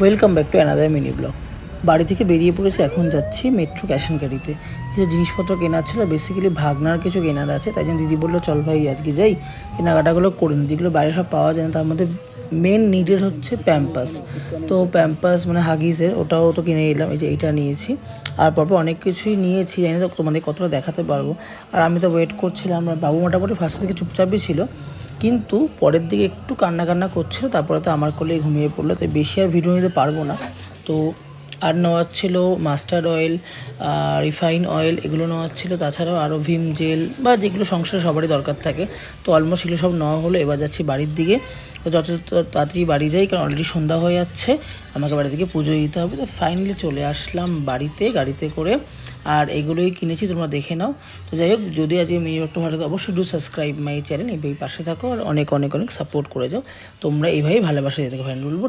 Welcome back to another mini blog. বাড়ি থেকে বেরিয়ে পড়েছে, এখন যাচ্ছি মেট্রো ক্যাশ অ্যান্ড ক্যারিতে। কিছু জিনিসপত্র কেনার ছিল, বেসিক্যালি ভাগনার কিছু কেনার আছে, তাই জন্য দিদি বললো চল ভাই আজকে যাই কেনাকাটাগুলো করে নিই, যেগুলো বাইরে সব পাওয়া যায় না। তার মধ্যে মেন নিডের হচ্ছে প্যাম্পাস। তো প্যাম্পাস মানে হাগিসের, ওটাও তো কিনে নিলাম। এই যে এইটা নিয়েছি, আর পরপর অনেক কিছুই নিয়েছি, জানি তো তোমাদের কতটা দেখাতে পারবো। আর আমি তো ওয়েট করছিলাম, আর বাবু মোটামুটি ফার্স্ট থেকে চুপচাপই ছিল, কিন্তু পরের দিকে একটু কান্না করছিল, তারপরে তো আমার কোলেই ঘুমিয়ে পড়লো, তাই বেশি আর ভিডিও নিতে পারবো না। তো আর নেওয়ার ছিল মাস্টার্ড অয়েল, রিফাইন অয়েল, এগুলো নেওয়ার ছিল। তাছাড়াও আরও ভিম জেল বা যেগুলো সংসারে সবারই দরকার থাকে। তো অলমোস্ট এগুলো সব নেওয়া হলো। এবার যাচ্ছি বাড়ির দিকে। তো যত তাড়াতাড়ি বাড়ি যাই, কারণ অলরেডি সন্ধ্যা হয়ে যাচ্ছে, আমাকে বাড়ি থেকে পুজো দিতে হবে। তো ফাইনালি চলে আসলাম বাড়িতে গাড়িতে করে, আর এগুলোই কিনেছি, তোমরা দেখে নাও। তো যাই হোক, যদি আজকে মিনি ব্লগটা ভালো লাগে অবশ্যই ডু সাবস্ক্রাইব মাই চ্যানেল, এইভাবেই পাশে থাকো আর অনেক অনেক অনেক সাপোর্ট করে যাও। তোমরা এইভাবেই ভালোবাসা দিতে পারেন বলবো।